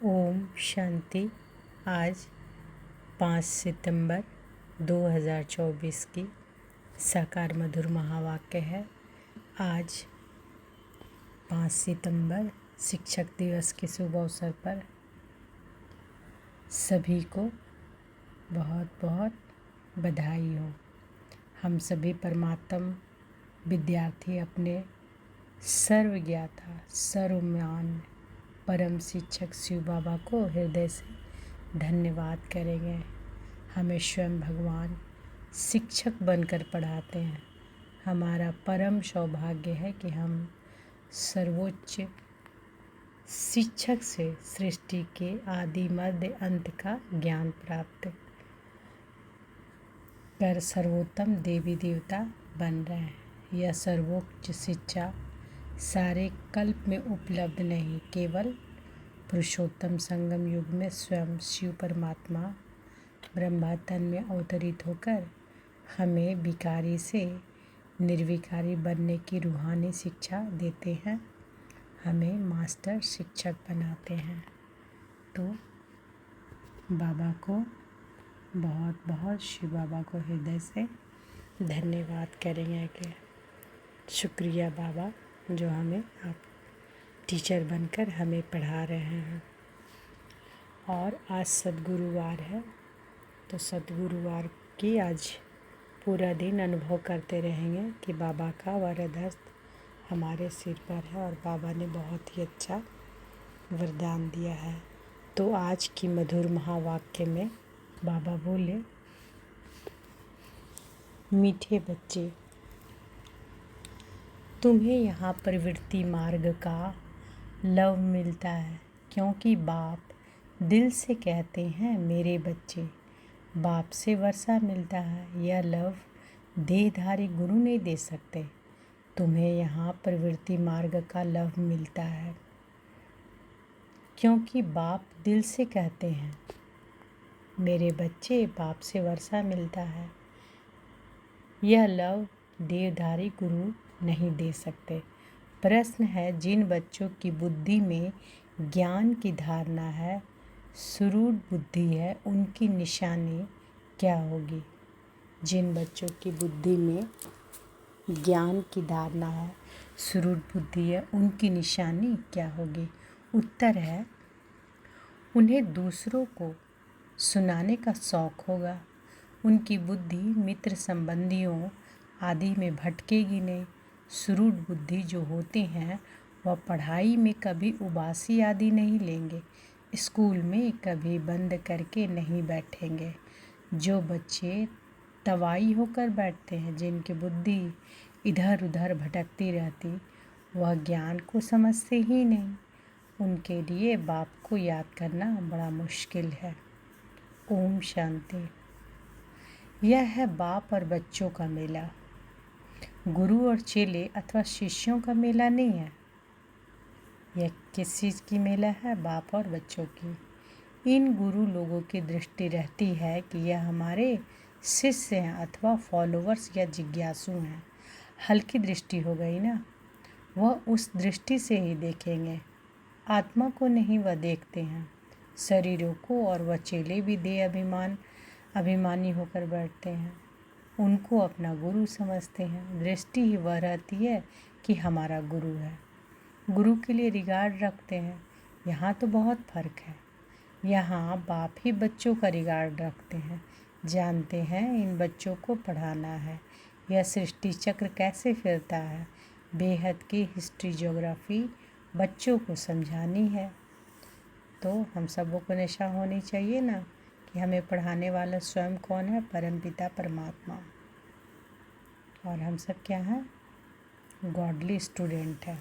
ओम शांति। आज 5 सितंबर 2024 की साकार मधुर महावाक्य है। आज 5 सितंबर शिक्षक दिवस के शुभ अवसर पर सभी को बहुत बहुत बधाई हो। हम सभी परमात्म विद्यार्थी अपने सर्वज्ञाता सर्वज्ञान परम शिक्षक शिव बाबा को हृदय से धन्यवाद करेंगे। हमें स्वयं भगवान शिक्षक बनकर पढ़ाते हैं। हमारा परम सौभाग्य है कि हम सर्वोच्च शिक्षक से सृष्टि के आदि मध्य अंत का ज्ञान प्राप्त कर सर्वोत्तम देवी देवता बन रहे हैं। यह सर्वोच्च शिक्षा सारे कल्प में उपलब्ध नहीं, केवल पुरुषोत्तम संगम युग में स्वयं शिव परमात्मा ब्रह्मा तन में अवतरित होकर हमें विकारी से निर्विकारी बनने की रूहानी शिक्षा देते हैं, हमें मास्टर शिक्षक बनाते हैं। तो बाबा को बहुत बहुत शिव बाबा को हृदय से धन्यवाद करेंगे कि शुक्रिया बाबा जो हमें आप टीचर बनकर हमें पढ़ा रहे हैं। और आज सद्गुरुवार है, तो सद्गुरुवार की आज पूरा दिन अनुभव करते रहेंगे कि बाबा का वरदहस्त हमारे सिर पर है और बाबा ने बहुत ही अच्छा वरदान दिया है। तो आज की मधुर महावाक्य में बाबा बोले, मीठे बच्चे, तुम्हें यहाँ प्रवृत्ति मार्ग का लव मिलता है, क्योंकि बाप दिल से कहते हैं मेरे बच्चे। बाप से वर्षा मिलता है, यह लव देहधारी गुरु नहीं दे सकते। तुम्हें यहाँ प्रवृत्ति मार्ग का लव मिलता है, क्योंकि बाप दिल से कहते हैं मेरे बच्चे। बाप से वर्षा मिलता है, यह लव देहधारी गुरु नहीं दे सकते। प्रश्न है, जिन बच्चों की बुद्धि में ज्ञान की धारणा है, सुरूढ़ बुद्धि है, उनकी निशानी क्या होगी? जिन बच्चों की बुद्धि में ज्ञान की धारणा है, सुरूढ़ बुद्धि है, उनकी निशानी क्या होगी? उत्तर है, उन्हें दूसरों को सुनाने का शौक़ होगा। उनकी बुद्धि मित्र संबंधियों आदि में भटकेगी नहीं। सुरूढ़ बुद्धि जो होते हैं वह पढ़ाई में कभी उबासी आदि नहीं लेंगे, स्कूल में कभी बंद करके नहीं बैठेंगे। जो बच्चे तवाई होकर बैठते हैं, जिनकी बुद्धि इधर उधर भटकती रहती, वह ज्ञान को समझते ही नहीं। उनके लिए बाप को याद करना बड़ा मुश्किल है। ओम शांति। यह है बाप और बच्चों का मेला, गुरु और चेले अथवा शिष्यों का मेला नहीं है। यह किस चीज़ की मेला है? बाप और बच्चों की। इन गुरु लोगों की दृष्टि रहती है कि यह हमारे शिष्य हैं अथवा फॉलोवर्स या जिज्ञासु हैं। हल्की दृष्टि हो गई ना, वह उस दृष्टि से ही देखेंगे, आत्मा को नहीं वह देखते हैं, शरीरों को। और वह चेले भी देह अभिमानी होकर बैठते हैं, उनको अपना गुरु समझते हैं। दृष्टि ही वह रहती है कि हमारा गुरु है, गुरु के लिए रिगार्ड रखते हैं। यहाँ तो बहुत फ़र्क है। यहाँ बाप ही बच्चों का रिगार्ड रखते हैं, जानते हैं इन बच्चों को पढ़ाना है। यह सृष्टि चक्र कैसे फिरता है, बेहद की हिस्ट्री ज्योग्राफी बच्चों को समझानी है। तो हम सबों को निशा होनी चाहिए ना कि हमें पढ़ाने वाला स्वयं कौन है? परमपिता परमात्मा। और हम सब क्या हैं? गॉडली स्टूडेंट है।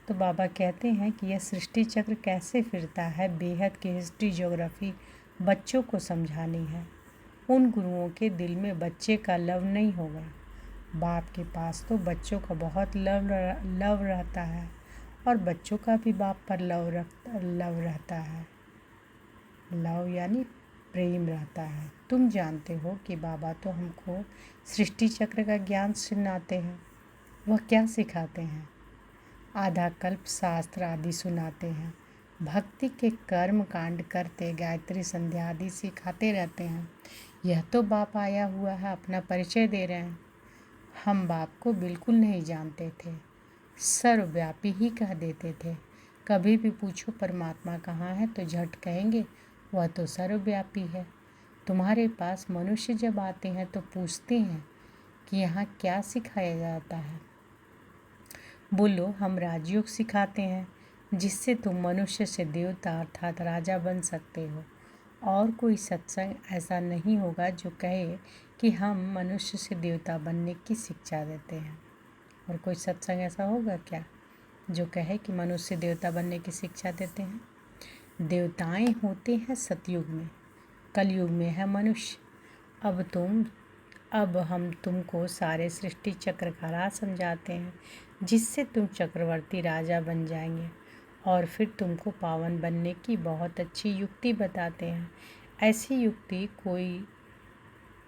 तो बाबा कहते हैं कि यह सृष्टि चक्र कैसे फिरता है, बेहद की हिस्ट्री ज्योग्राफी बच्चों को समझानी है। उन गुरुओं के दिल में बच्चे का लव नहीं होगा। बाप के पास तो बच्चों का बहुत लव रहता है, और बच्चों का भी बाप पर लव रहता है। लव यानी प्रेम रहता है। तुम जानते हो कि बाबा तो हमको सृष्टि चक्र का ज्ञान सुनाते हैं। वह क्या सिखाते हैं? आधा कल्प शास्त्र आदि सुनाते हैं। भक्ति के कर्म कांड करते, गायत्री संध्या आदि सिखाते रहते हैं। यह तो बाप आया हुआ है, अपना परिचय दे रहे हैं। हम बाप को बिल्कुल नहीं जानते थे, सर्वव्यापी ही कह देते थे। कभी भी पूछो परमात्मा कहाँ है तो झट कहेंगे वह तो सर्वव्यापी है। तुम्हारे पास मनुष्य जब आते हैं तो पूछते हैं कि यहाँ क्या सिखाया जाता है। बोलो हम राजयोग सिखाते हैं, जिससे तुम मनुष्य से देवता अर्थात राजा बन सकते हो। और कोई सत्संग ऐसा नहीं होगा जो कहे कि हम मनुष्य से देवता बनने की शिक्षा देते हैं। और कोई सत्संग ऐसा होगा क्या जो कहे कि मनुष्य देवता बनने की शिक्षा देते हैं। देवताएं होते हैं सतयुग में, कलयुग में है मनुष्य। अब हम तुमको सारे सृष्टि चक्र का राज समझाते हैं, जिससे तुम चक्रवर्ती राजा बन जाएंगे। और फिर तुमको पावन बनने की बहुत अच्छी युक्ति बताते हैं। ऐसी युक्ति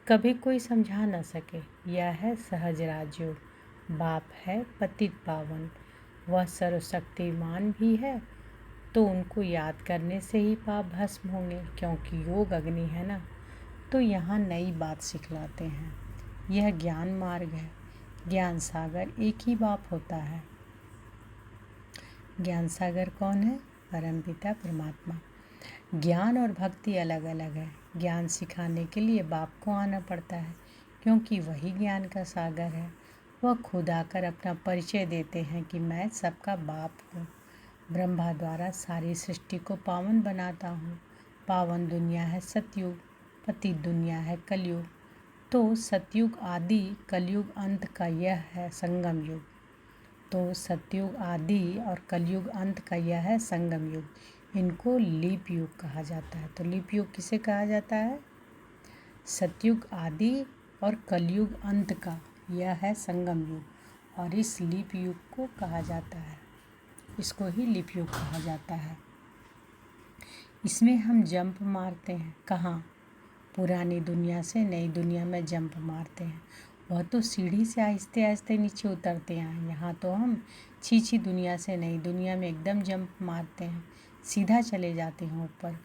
कभी कोई समझा न सके। यह है सहज राजयोग। बाप है पतित पावन, वह सर्वशक्तिमान भी है, तो उनको याद करने से ही पाप भस्म होंगे, क्योंकि योग अग्नि है ना। तो यहाँ नई बात सिखलाते हैं। यह ज्ञान मार्ग है। ज्ञान सागर एक ही बाप होता है। ज्ञान सागर कौन है? परमपिता परमात्मा। ज्ञान और भक्ति अलग अलग है। ज्ञान सिखाने के लिए बाप को आना पड़ता है, क्योंकि वही ज्ञान का सागर है। वह खुद आकर अपना परिचय देते हैं कि मैं सबका बाप हूँ। ब्रह्मा द्वारा सारी सृष्टि को पावन बनाता हूँ। पावन दुनिया है सतयुग, पतित दुनिया है कलयुग। तो सतयुग आदि, कलयुग अंत का यह है संगम युग। तो सतयुग आदि और कलयुग अंत का यह है संगम युग। इनको लीप युग कहा जाता है। तो लीप युग किसे कहा जाता है? सतयुग आदि और कलयुग अंत का यह है संगम युग, और इस लीप युग को कहा जाता है, इसको ही लीप युग कहा जाता है। इसमें हम जंप मारते हैं। कहाँ? पुरानी दुनिया से नई दुनिया में जंप मारते हैं। वह तो सीढ़ी से आहिस्ते आहिस्ते नीचे उतरते हैं। यहाँ तो हम छीछी दुनिया से नई दुनिया में एकदम जंप मारते हैं, सीधा चले जाते हैं ऊपर।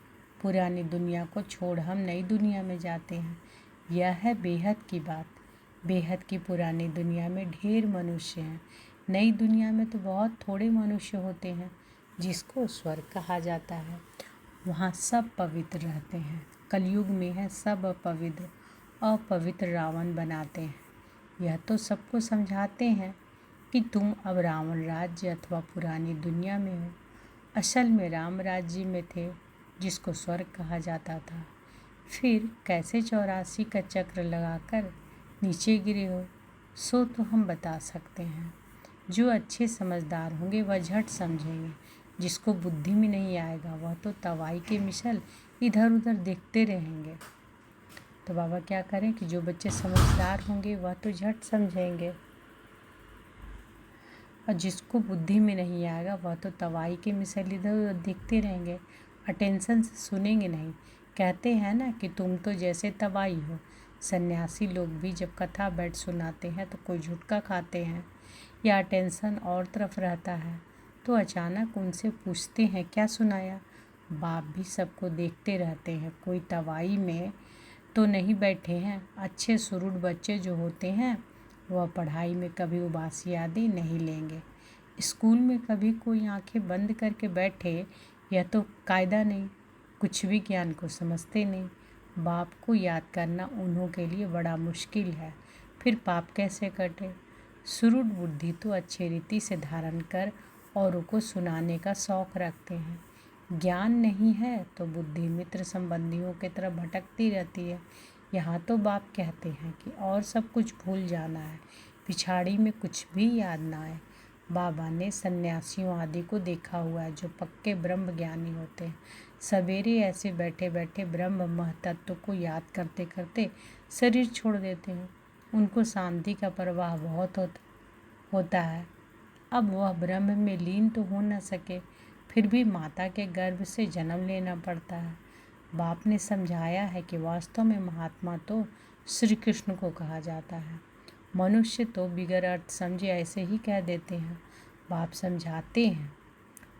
पुरानी दुनिया को छोड़ हम नई दुनिया में जाते हैं। यह है बेहद की बात। बेहद की पुरानी दुनिया में ढेर मनुष्य हैं। नई दुनिया में तो बहुत थोड़े मनुष्य होते हैं, जिसको स्वर्ग कहा जाता है। वहाँ सब पवित्र रहते हैं। कलयुग में है सब अपवित्र, अपवित्र रावण बनाते हैं। यह तो सबको समझाते हैं कि तुम अब रावण राज्य अथवा पुरानी दुनिया में हो। असल में राम राज्य में थे, जिसको स्वर्ग कहा जाता था। फिर कैसे 84 का चक्र लगाकर नीचे गिरे हो, सो तो हम बता सकते हैं। जो अच्छे समझदार होंगे वह झट समझेंगे। जिसको बुद्धि में नहीं आएगा वह तो तवाई के मिसल इधर उधर देखते रहेंगे। तो बाबा क्या करें कि जो बच्चे समझदार होंगे वह तो झट समझेंगे, और जिसको बुद्धि में नहीं आएगा वह तो तवाई के मिसल इधर उधर देखते रहेंगे, अटेंशन से सुनेंगे नहीं। कहते हैं ना कि तुम तो जैसे तवाई हो। सन्यासी लोग भी जब कथा बैठ सुनाते हैं तो कोई झुटका खाते हैं या अटेंशन और तरफ रहता है, तो अचानक उनसे पूछते हैं क्या सुनाया। बाप भी सबको देखते रहते हैं। कोई तवाई में तो नहीं बैठे हैं। अच्छे सुरुड बच्चे जो होते हैं वह पढ़ाई में कभी उबासी आदि नहीं लेंगे। स्कूल में कभी कोई आंखें बंद करके बैठे, यह तो कायदा नहीं। कुछ भी ज्ञान को समझते नहीं। बाप को याद करना उन्हों के लिए बड़ा मुश्किल है। फिर पाप कैसे कटे? सुरुड बुद्धि तो अच्छी रीति से धारण कर औरों को सुनाने का शौक रखते हैं। ज्ञान नहीं है तो बुद्धि मित्र संबंधियों की तरफ भटकती रहती है। यहाँ तो बाप कहते हैं कि और सब कुछ भूल जाना है, पिछाड़ी में कुछ भी याद ना आए। बाबा ने सन्यासियों आदि को देखा हुआ है जो पक्के ब्रह्म ज्ञानी होते हैं। सवेरे ऐसे बैठे बैठे ब्रह्म महतत्व को याद करते करते शरीर छोड़ देते हैं। उनको शांति का प्रवाह बहुत होता है। अब वह ब्रह्म में लीन तो हो न सके, फिर भी माता के गर्भ से जन्म लेना पड़ता है। बाप ने समझाया है कि वास्तव में महात्मा तो श्री कृष्ण को कहा जाता है। मनुष्य तो बिगर अर्थ समझे ऐसे ही कह देते हैं। बाप समझाते हैं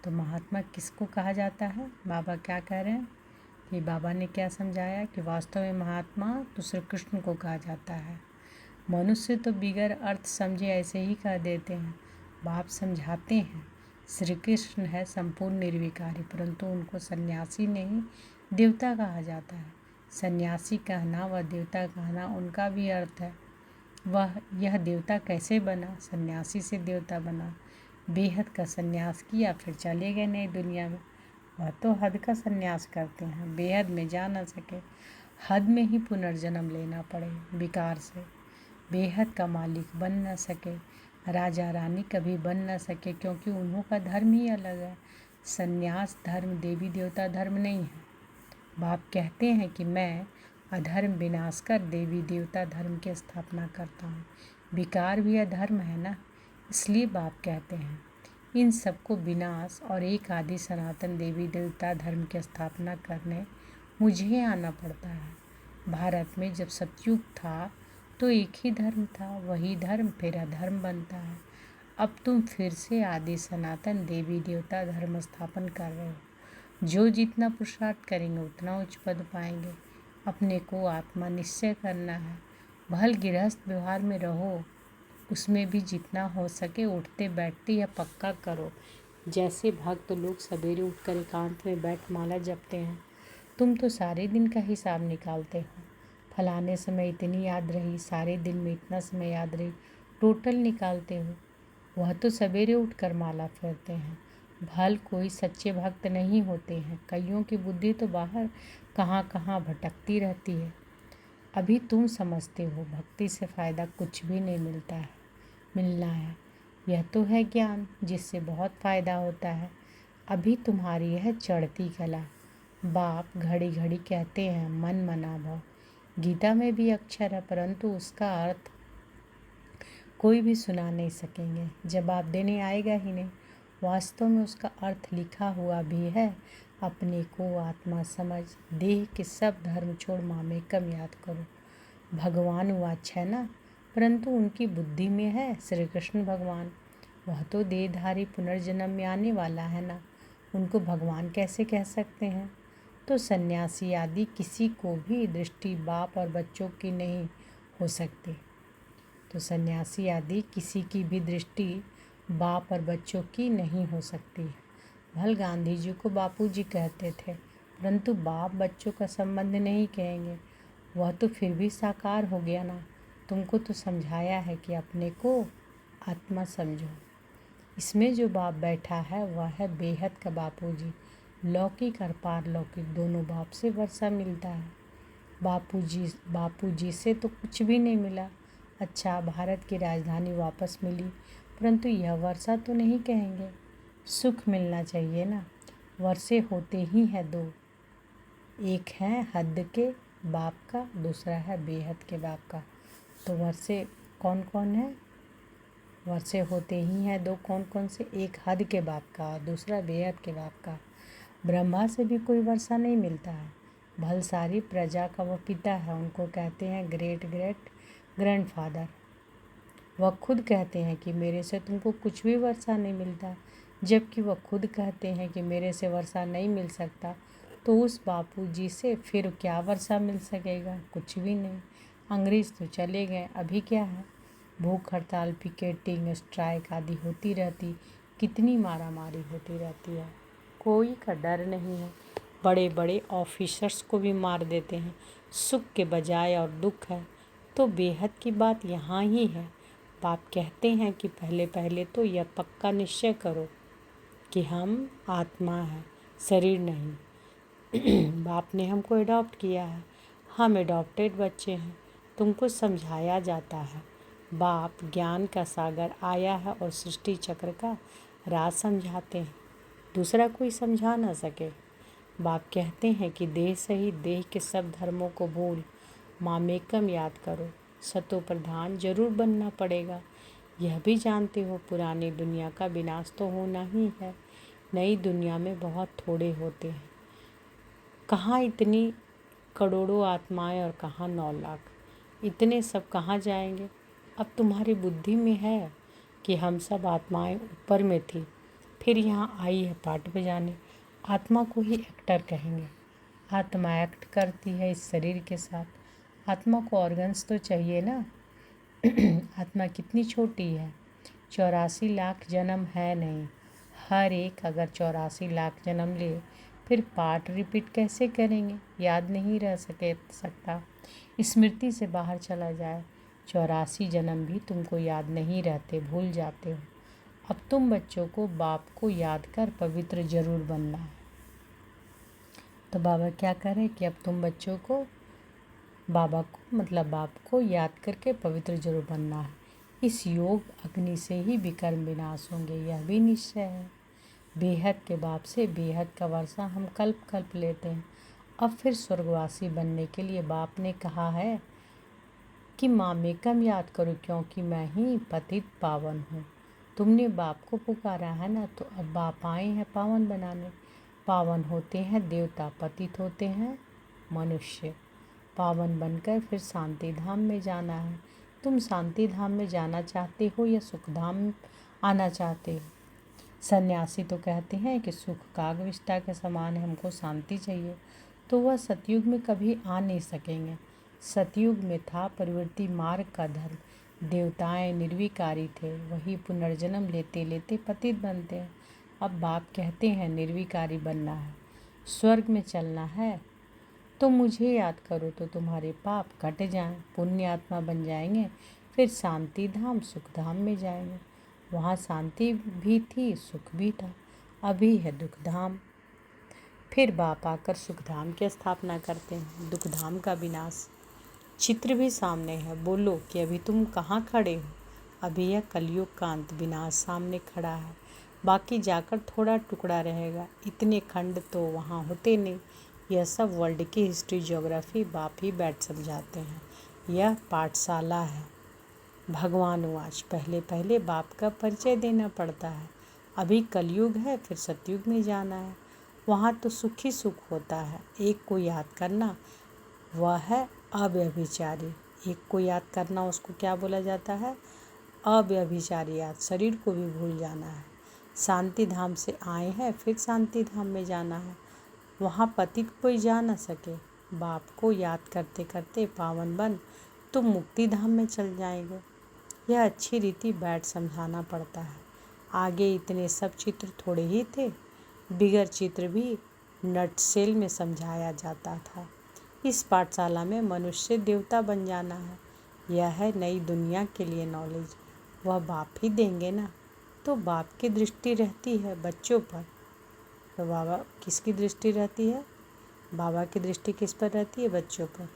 तो महात्मा किसको कहा जाता है? बाबा क्या कह रहे हैं कि बाबा ने क्या समझाया कि वास्तव में महात्मा तो श्री कृष्ण को कहा जाता है। मनुष्य तो बिगर अर्थ समझे ऐसे ही कह देते हैं। बाप समझाते हैं श्री कृष्ण है संपूर्ण निर्विकारी, परंतु उनको सन्यासी नहीं देवता कहा जाता है। सन्यासी कहना व देवता कहना उनका भी अर्थ है। वह यह देवता कैसे बना? सन्यासी से देवता बना। बेहद का सन्यास किया फिर चले गए नई दुनिया में। वह तो हद का सन्यास करते हैं, बेहद में जा न सके, हद में ही पुनर्जन्म लेना पड़े विकार से। बेहद का मालिक बन न सके, राजा रानी कभी बन न सके, क्योंकि उन्हों का धर्म ही अलग है। सन्यास धर्म देवी देवता धर्म नहीं है। बाप कहते हैं कि मैं अधर्म विनाश कर देवी देवता धर्म की स्थापना करता हूँ। विकार भी अधर्म है ना, इसलिए बाप कहते हैं इन सबको विनाश और एक आदि सनातन देवी देवता धर्म की स्थापना करने मुझे आना पड़ता है। भारत में जब सतयुग था तो एक ही धर्म था, वही धर्म फिर अधर्म बनता है। अब तुम फिर से आदि सनातन देवी देवता धर्म स्थापन कर रहे हो। जो जितना पुरुषार्थ करेंगे उतना उच्च पद पाएंगे। अपने को आत्मा निश्चय करना है। भल गृहस्थ व्यवहार में रहो, उसमें भी जितना हो सके उठते बैठते या पक्का करो। जैसे भक्त लोग सवेरे उठकर एकांत में बैठ माला जपते हैं, तुम तो सारे दिन का हिसाब निकालते हो। फलाने समय इतनी याद रही, सारे दिन में इतना समय याद रही, टोटल निकालते हो। वह तो सवेरे उठकर माला फेरते हैं। भल कोई सच्चे भक्त नहीं होते हैं। कईयों की बुद्धि तो बाहर कहाँ कहाँ भटकती रहती है। अभी तुम समझते हो भक्ति से फ़ायदा कुछ भी नहीं मिलना है। यह तो है ज्ञान जिससे बहुत फ़ायदा होता है। अभी तुम्हारी यह चढ़ती कला। बाप घड़ी घड़ी कहते हैं मन मना भव। गीता में भी अक्षर है, परंतु उसका अर्थ कोई भी सुना नहीं सकेंगे, जवाब देने आएगा ही नहीं। वास्तव में उसका अर्थ लिखा हुआ भी है। अपने को आत्मा समझ, देह के सब धर्म छोड़ मामेकम याद करो। भगवान वाच है ना, परंतु उनकी बुद्धि में है श्री कृष्ण भगवान। वह तो देहधारी पुनर्जन्म में आने वाला है ना, उनको भगवान कैसे कह सकते हैं? तो सन्यासी आदि किसी को भी दृष्टि बाप और बच्चों की नहीं हो सकती। तो सन्यासी आदि किसी की भी दृष्टि बाप और बच्चों की नहीं हो सकती। भल गांधी जी को बापू जी कहते थे, परंतु बाप बच्चों का संबंध नहीं कहेंगे। वह तो फिर भी साकार हो गया ना। तुमको तो समझाया है कि अपने को आत्मा समझो। इसमें जो बाप बैठा है वह है बेहद का बापूजी। लौकिक और पारलौकिक दोनों बाप से वर्षा मिलता है। बापूजी से तो कुछ भी नहीं मिला। अच्छा, भारत की राजधानी वापस मिली, परंतु यह वर्षा तो नहीं कहेंगे। सुख मिलना चाहिए ना। वर्षे होते ही हैं दो, एक है हद के बाप का, दूसरा है बेहद के बाप का। तो वर्षे कौन कौन है? वर्षे होते ही हैं दो, कौन कौन से? एक हद के बाप का और दूसरा बेहद के बाप का। ब्रह्मा से भी कोई वर्षा नहीं मिलता है। भल सारी प्रजा का वह पिता है, उनको कहते हैं ग्रेट ग्रैंडफादर। वह खुद कहते हैं कि मेरे से तुमको कुछ भी वर्षा नहीं मिलता, जबकि वह खुद कहते हैं कि मेरे से वर्षा नहीं मिल सकता। तो उस बापू जी से फिर क्या वर्षा मिल सकेगा? कुछ भी नहीं। अंग्रेज़ तो चले गए, अभी क्या है? भूख हड़ताल, पिकेटिंग, स्ट्राइक आदि होती रहती, कितनी मारामारी होती रहती है, कोई का डर नहीं है। बड़े बड़े ऑफिसर्स को भी मार देते हैं, सुख के बजाय, और दुख है। तो बेहद की बात यहाँ ही है। बाप कहते हैं कि पहले पहले तो यह पक्का निश्चय करो कि हम आत्मा है, शरीर नहीं। बाप ने हमको अडॉप्ट किया है, हम अडॉप्टेड बच्चे हैं। तुमको समझाया जाता है। बाप ज्ञान का सागर आया है और सृष्टि चक्र का राज समझाते हैं, दूसरा कोई समझा ना सके। बाप कहते हैं कि देह सहित देह के सब धर्मों को भूल मामेकम याद करो। सतो प्रधान जरूर बनना पड़ेगा। यह भी जानते हो पुरानी दुनिया का विनाश तो होना ही है। नई दुनिया में बहुत थोड़े होते हैं। कहाँ इतनी करोड़ों आत्माएं और कहाँ 9 लाख। इतने सब कहाँ जाएंगे? अब तुम्हारी बुद्धि में है कि हम सब आत्माएं ऊपर में थी, फिर यहाँ आई है पार्ट बजाने। आत्मा को ही एक्टर कहेंगे। आत्मा एक्ट करती है इस शरीर के साथ। आत्मा को ऑर्गन्स तो चाहिए ना। आत्मा कितनी छोटी है, 84 लाख जन्म है नहीं। हर एक अगर 84 लाख जन्म ले, फिर पार्ट रिपीट कैसे करेंगे? याद नहीं रह सकता, स्मृति से बाहर चला जाए। 84 जन्म भी तुमको याद नहीं रहते, भूल जाते हो। अब तुम बच्चों को बाप को याद कर पवित्र जरूर बनना है। तो बाबा क्या करें कि अब तुम बच्चों को बाबा को मतलब बाप को याद करके पवित्र जरूर बनना है। इस योग अग्नि से ही विकर्म विनाश होंगे, यह भी निश्चय है। बेहद के बाप से बेहद का वर्षा हम कल्प कल्प लेते हैं। अब फिर स्वर्गवासी बनने के लिए बाप ने कहा है कि माँ में कम याद करो, क्योंकि मैं ही पतित पावन हूँ। तुमने बाप को पुकारा है ना, तो अब बाप आए हैं पावन बनाने। पावन होते हैं देवता, पतित होते हैं मनुष्य। पावन बनकर फिर शांति धाम में जाना है। तुम शांति धाम में जाना चाहते हो या सुख धाम आना चाहते हो? सन्यासी तो कहते हैं कि सुख कागविष्टा के समान है, हमको शांति चाहिए। तो वह सतयुग में कभी आ नहीं सकेंगे। सतयुग में था प्रवृत्ति मार्ग का धर्म। देवताएं निर्विकारी थे, वही पुनर्जन्म लेते लेते पतित बनते हैं। अब बाप कहते हैं निर्विकारी बनना है, स्वर्ग में चलना है। तो मुझे याद करो तो तुम्हारे पाप कट जाएं, पुण्य आत्मा बन जाएंगे। फिर शांति धाम सुख धाम में जाएंगे। वहाँ शांति भी थी, सुख भी था। अभी है दुख धाम। फिर बाप आकर सुख धाम की स्थापना करते हैं, दुख धाम का विनाश। चित्र भी सामने है, बोलो कि अभी तुम कहाँ खड़े हो? अभी यह कलयुग का अंत विनाश सामने खड़ा है। बाकी जाकर थोड़ा टुकड़ा रहेगा, इतने खंड तो वहाँ होते नहीं। यह सब वर्ल्ड की हिस्ट्री ज्योग्राफी बाप ही बैठ समझाते हैं। यह पाठशाला है। भगवान वाच पहले पहले बाप का परिचय देना पड़ता है। अभी कलयुग है, फिर सतयुग में जाना है। वहाँ तो सुख ही सुख होता है। एक को याद करना, वह है अव्यभिचारी। एक को याद करना, उसको क्या बोला जाता है? अव्यभिचारी याद। शरीर को भी भूल जाना है। शांति धाम से आए हैं, फिर शांति धाम में जाना है। वहाँ पतित कोई जा न सके। बाप को याद करते करते पावन बन तुम मुक्ति धाम में चल जाएंगे। यह अच्छी रीति बैठ समझाना पड़ता है। आगे इतने सब चित्र थोड़े ही थे, बिगर चित्र भी नटसेल में समझाया जाता था। इस पाठशाला में मनुष्य देवता बन जाना है। यह है नई दुनिया के लिए नॉलेज। वह बाप ही देंगे ना। तो बाप की दृष्टि रहती है बच्चों पर। तो बाबा किसकी दृष्टि रहती है? बाबा की दृष्टि किस पर रहती है? बच्चों पर।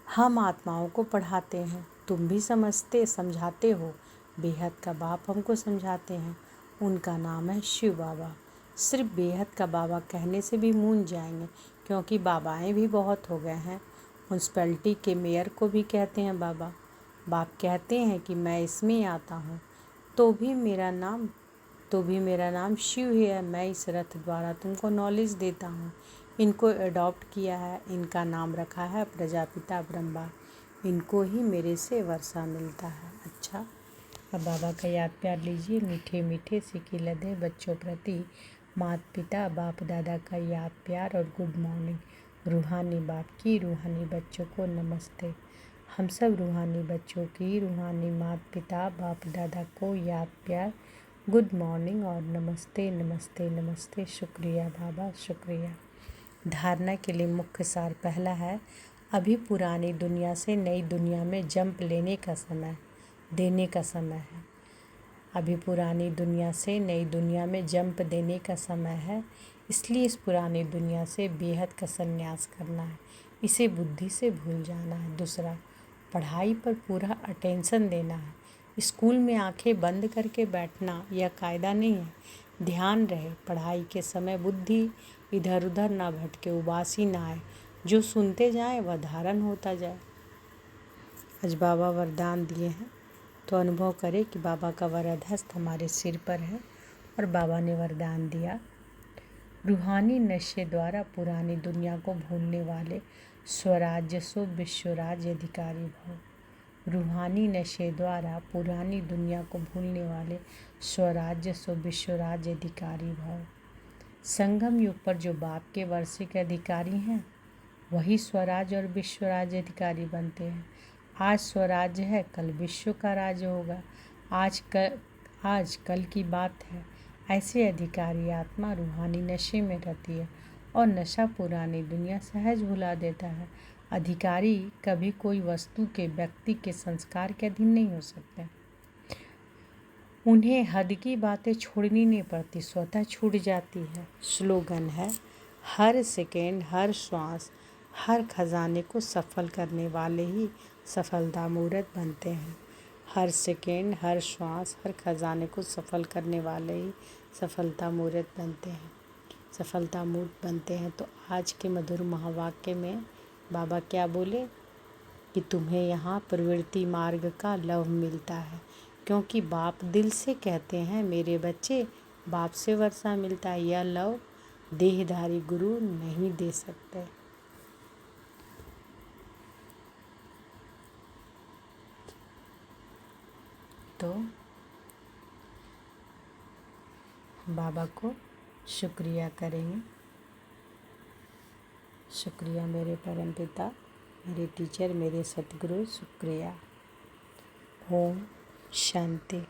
हम आत्माओं को पढ़ाते हैं, तुम भी समझाते हो। बेहद का बाप हमको समझाते हैं। उनका नाम है शिव बाबा। सिर्फ बेहद का बाबा कहने से भी मूंझ जाएंगे, क्योंकि बाबाएं भी बहुत हो गए हैं। म्यूनसिपैलिटी के मेयर को भी कहते हैं बाबा। बाप कहते हैं कि मैं इसमें आता हूँ, तो भी मेरा नाम शिव ही है। मैं इस रथ द्वारा तुमको नॉलेज देता हूँ। इनको अडॉप्ट किया है, इनका नाम रखा है प्रजापिता ब्रह्मा। इनको ही मेरे से वर्षा मिलता है। अच्छा, अब बाबा का याद प्यार लीजिए। मीठे मीठे सिक्के लदे बच्चों प्रति माता पिता बाप दादा का याद प्यार और गुड मॉर्निंग। रूहानी बाप की रूहानी बच्चों को नमस्ते। हम सब रूहानी बच्चों की रूहानी माता पिता बाप दादा को याद प्यार, गुड मॉर्निंग और नमस्ते नमस्ते नमस्ते। शुक्रिया बाबा, शुक्रिया। धारणा के लिए मुख्य सार पहला है, अभी पुरानी दुनिया से नई दुनिया में जंप देने का समय है। अभी पुरानी दुनिया से नई दुनिया में जंप देने का समय है। इसलिए इस पुरानी दुनिया से बेहद का संन्यास करना है। इसे बुद्धि से भूल जाना है। दूसरा, पढ़ाई पर पूरा अटेंशन देना है। स्कूल में आंखें बंद करके बैठना यह कायदा नहीं है। ध्यान रहे, पढ़ाई के समय बुद्धि इधर उधर ना भटके, उबासी ना आए। जो सुनते जाए वह धारण होता जाए। आज बाबा वरदान दिए हैं, तो अनुभव करें कि बाबा का वरद हस्त हमारे सिर पर है और बाबा ने वरदान दिया, रूहानी नशे द्वारा पुरानी दुनिया को भूलने वाले स्वराज्य सो विश्वराज्य अधिकारी भव। रूहानी नशे द्वारा पुरानी दुनिया को भूलने वाले स्वराज्य सो विश्वराज्य अधिकारी भव। संगम युग पर जो बाप के वर्षे के अधिकारी हैं वही स्वराज और विश्वराज्य अधिकारी बनते हैं। आज स्वराज्य है, कल विश्व का राज्य होगा। आज कल की बात है। ऐसे अधिकारी आत्मा रूहानी नशे में रहती है और नशा पुरानी दुनिया सहज भुला देता है। अधिकारी कभी कोई वस्तु के, व्यक्ति के संस्कार के अधीन नहीं हो सकते। उन्हें हद की बातें छोड़नी नहीं पड़ती, स्वतः छूट जाती है। स्लोगन है, हर सेकेंड, हर श्वास, हर खजाने को सफल करने वाले ही सफलता मूर्त बनते हैं। हर सेकेंड, हर श्वास, हर खजाने को सफल करने वाले ही सफलता मूर्त बनते हैं, सफलता मूर्त बनते हैं। तो आज के मधुर महावाक्य में बाबा क्या बोले कि तुम्हें यहाँ प्रवृत्ति मार्ग का लव मिलता है, क्योंकि बाप दिल से कहते हैं मेरे बच्चे, बाप से वर्षा मिलता है। यह लव देहधारी गुरु नहीं दे सकते। तो बाबा को शुक्रिया करेंगे। शुक्रिया मेरे परम पिता, मेरे टीचर, मेरे सतगुरु, शुक्रिया। ओम शांति।